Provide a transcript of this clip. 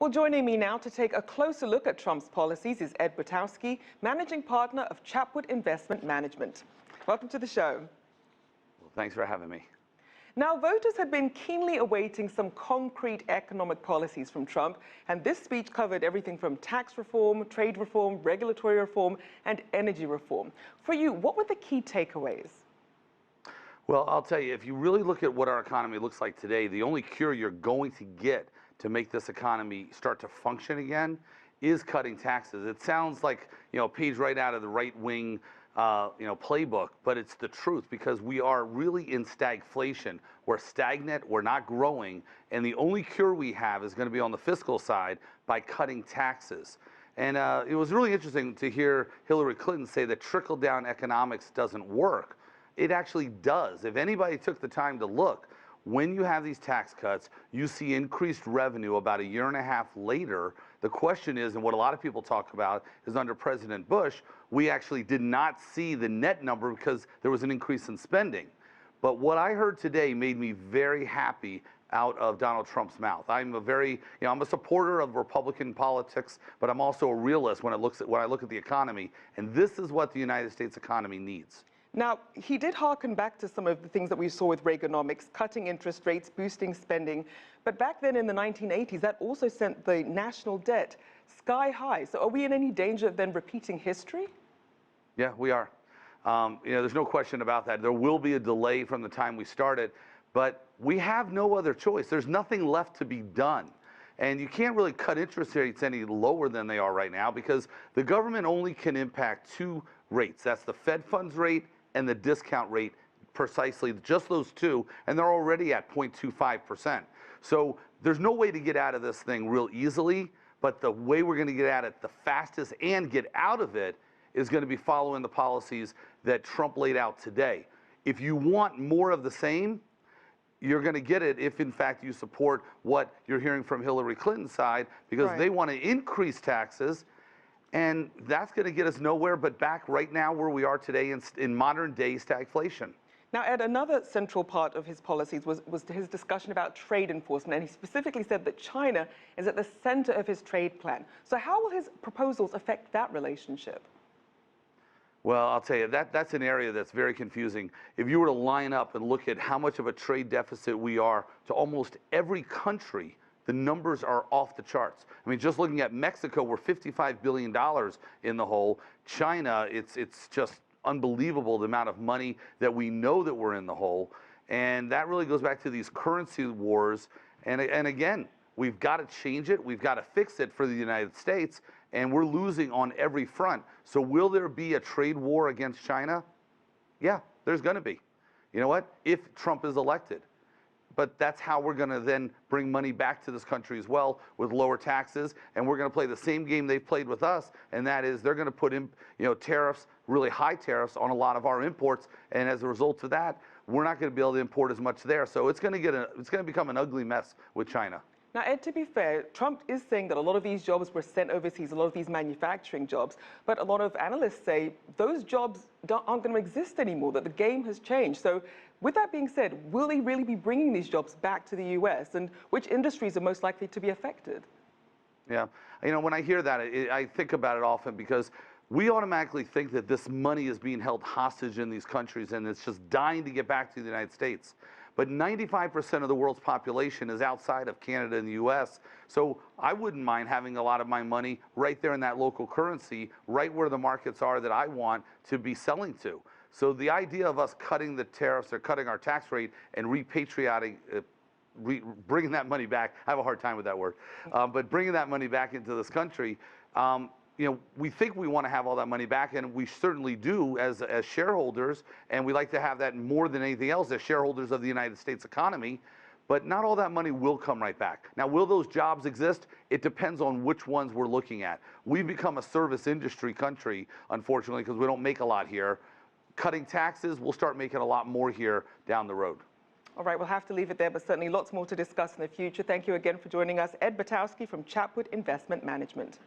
Well, joining me now to take a closer look at Trump's policies is Ed Butowsky, Managing Partner of Chapwood Investment Management. Welcome to the show. Well, thanks for having me. Now, voters had been keenly awaiting some concrete economic policies from Trump, and this speech covered everything from tax reform, trade reform, regulatory reform, and energy reform. For you, what were the key takeaways? Well, I'll tell you, if you really look at what our economy looks like today, the only cure you're going to get to make this economy start to function again is cutting taxes. It sounds like, a page right out of the right-wing playbook, but it's the truth because we are really in stagflation. We're stagnant, we're not growing, and the only cure we have is going to be on the fiscal side by cutting taxes. And it was really interesting to hear Hillary Clinton say that trickle-down economics doesn't work. It actually does. If anybody took the time to look, when you have these tax cuts, you see increased revenue about a year and a half later. The question is, and what a lot of people talk about, is under President Bush, we actually did not see the net number because there was an increase in spending. But what I heard today made me very happy out of Donald Trump's mouth. I'm I'm a supporter of Republican politics, but I'm also a realist when I look at the economy, and this is what the United States economy needs. Now, he did harken back to some of the things that we saw with Reaganomics, cutting interest rates, boosting spending. But back then in the 1980s, that also sent the national debt sky high. So are we in any danger of then repeating history? Yeah, we are. There's no question about that. There will be a delay from the time we started, but we have no other choice. There's nothing left to be done. And you can't really cut interest rates any lower than they are right now because the government only can impact two rates. That's the Fed funds rate and the discount rate, precisely just those two, and they're already at 0.25%. So there's no way to get out of this thing real easily, but the way we're going to get at it the fastest and get out of it is going to be following the policies that Trump laid out today. If you want more of the same, you're going to get it if, in fact, you support what you're hearing from Hillary Clinton's side, because they want to increase taxes. And that's going to get us nowhere but back right now where we are today in modern day stagflation. Now, Ed, another central part of his policies was his discussion about trade enforcement. And he specifically said that China is at the center of his trade plan. So how will his proposals affect that relationship? Well, I'll tell you, that's an area that's very confusing. If you were to line up and look at how much of a trade deficit we are to almost every country, the numbers are off the charts. I mean, just looking at Mexico, we're $55 billion in the hole. China, it's just unbelievable the amount of money that we know that we're in the hole. And that really goes back to these currency wars. And again, we've got to change it. We've got to fix it for the United States. And we're losing on every front. So will there be a trade war against China? Yeah, there's going to be. You know what? If Trump is elected. But that's how we're going to then bring money back to this country as well with lower taxes. And we're going to play the same game they've played with us. And that is they're going to put in, tariffs, really high tariffs on a lot of our imports. And as a result of that, we're not going to be able to import as much there. So it's going to become an ugly mess with China. Now, Ed, to be fair, Trump is saying that a lot of these jobs were sent overseas, a lot of these manufacturing jobs, but a lot of analysts say those jobs aren't going to exist anymore, that the game has changed. So with that being said, will they really be bringing these jobs back to the U.S., and which industries are most likely to be affected? Yeah, when I hear that, I think about it often because we automatically think that this money is being held hostage in these countries and it's just dying to get back to the United States. But 95% of the world's population is outside of Canada and the U.S., so I wouldn't mind having a lot of my money right there in that local currency, right where the markets are that I want to be selling to. So the idea of us cutting the tariffs or cutting our tax rate and repatriating, bringing that money back, I have a hard time with that word, but bringing that money back into this country, we think we want to have all that money back, and we certainly do as shareholders, and we like to have that more than anything else as shareholders of the United States economy, but not all that money will come right back. Now, will those jobs exist? It depends on which ones we're looking at. We've become a service industry country, unfortunately, because we don't make a lot here. Cutting taxes, we'll start making a lot more here down the road. All right, we'll have to leave it there, but certainly lots more to discuss in the future. Thank you again for joining us. Ed Butowsky from Chapwood Investment Management.